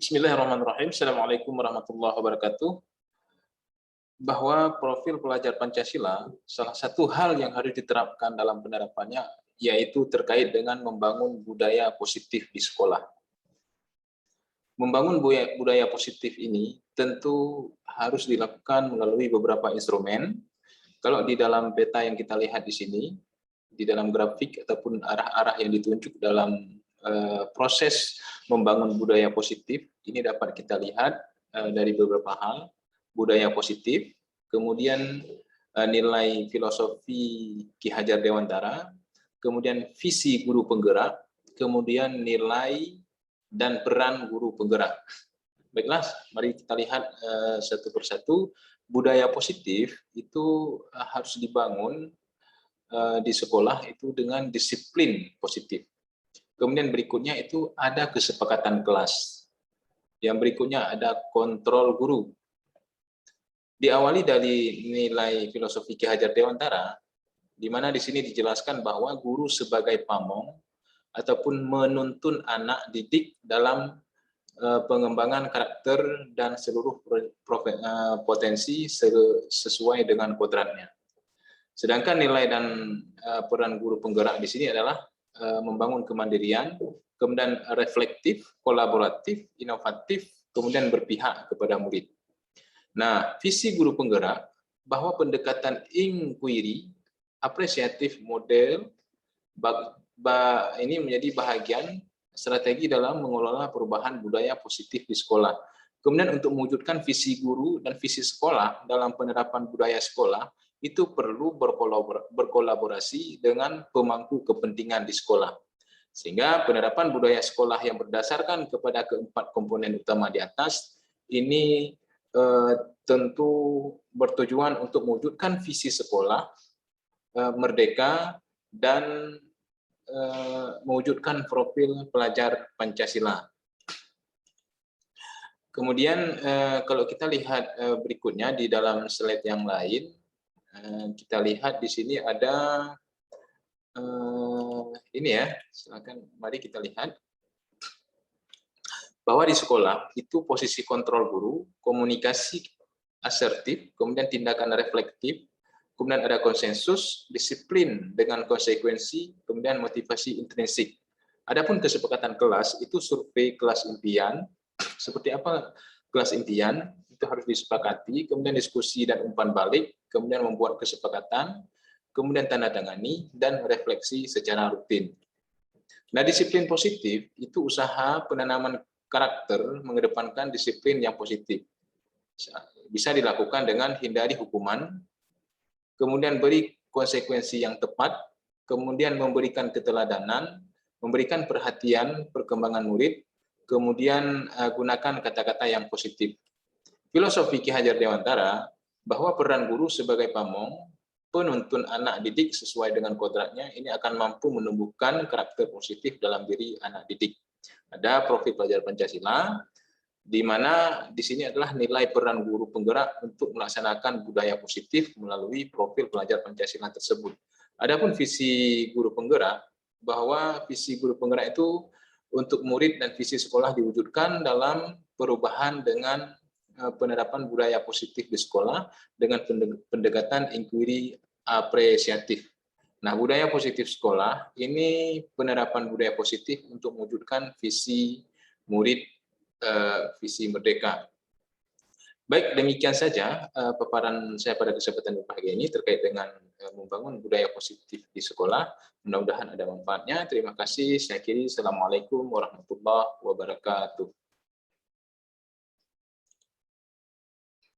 Bismillahirrahmanirrahim. Assalamualaikum warahmatullahi wabarakatuh. Bahwa profil pelajar Pancasila, salah satu hal yang harus diterapkan dalam penerapannya yaitu terkait dengan membangun budaya positif di sekolah. Membangun budaya positif ini tentu harus dilakukan melalui beberapa instrumen. Kalau di dalam peta yang kita lihat di sini, di dalam grafik ataupun arah-arah yang ditunjuk dalam proses membangun budaya positif, ini dapat kita lihat dari beberapa hal. Budaya positif, kemudian nilai filosofi Ki Hajar Dewantara, kemudian visi guru penggerak, kemudian nilai dan peran guru penggerak. Baiklah, mari kita lihat satu persatu. Budaya positif itu harus dibangun di sekolah itu dengan disiplin positif. Kemudian berikutnya itu ada kesepakatan kelas. Yang berikutnya ada kontrol guru. Diawali dari nilai filosofi Ki Hajar Dewantara, di mana di sini dijelaskan bahwa guru sebagai pamong ataupun menuntun anak didik dalam pengembangan karakter dan seluruh potensi sesuai dengan kodratnya. Sedangkan nilai dan peran guru penggerak di sini adalah membangun kemandirian, kemudian reflektif, kolaboratif, inovatif, kemudian berpihak kepada murid. Nah, visi guru penggerak bahwa pendekatan inquiry, apresiatif model, ini menjadi bahagian strategi dalam mengelola perubahan budaya positif di sekolah. Kemudian untuk mewujudkan visi guru dan visi sekolah dalam penerapan budaya sekolah, itu perlu berkolaborasi dengan pemangku kepentingan di sekolah. Sehingga penerapan budaya sekolah yang berdasarkan kepada keempat komponen utama di atas, ini tentu bertujuan untuk mewujudkan visi sekolah merdeka dan mewujudkan profil pelajar Pancasila. Kemudian kalau kita lihat berikutnya di dalam slide yang lain, kita lihat di sini ada ini ya, silakan mari kita lihat. Bahwa di sekolah itu posisi kontrol guru, komunikasi asertif, kemudian tindakan reflektif, kemudian ada konsensus, disiplin dengan konsekuensi, kemudian motivasi intrinsik. Adapun kesepakatan kelas itu survei kelas impian, seperti apa kelas impian itu harus disepakati, kemudian diskusi dan umpan balik, kemudian membuat kesepakatan, kemudian tanda tangani dan refleksi secara rutin. Nah, disiplin positif itu usaha penanaman karakter mengedepankan disiplin yang positif. Bisa dilakukan dengan hindari hukuman, kemudian beri konsekuensi yang tepat, kemudian memberikan keteladanan, memberikan perhatian perkembangan murid, kemudian gunakan kata-kata yang positif. Filosofi Ki Hajar Dewantara bahwa peran guru sebagai pamong, penuntun anak didik sesuai dengan kodratnya, ini akan mampu menumbuhkan karakter positif dalam diri anak didik. Ada profil pelajar Pancasila, di mana di sini adalah nilai peran guru penggerak untuk melaksanakan budaya positif melalui profil pelajar Pancasila tersebut. Adapun visi guru penggerak, bahwa visi guru penggerak itu untuk murid dan visi sekolah diwujudkan dalam perubahan dengan penerapan budaya positif di sekolah dengan pendekatan inquiry apresiatif. Nah, budaya positif sekolah ini penerapan budaya positif untuk mewujudkan visi murid, visi merdeka. Baik, demikian saja paparan saya pada kesempatan berbahagia ini terkait dengan membangun budaya positif di sekolah. Mudah-mudahan ada manfaatnya. Terima kasih. Saya akhiri. Assalamualaikum warahmatullahi wabarakatuh.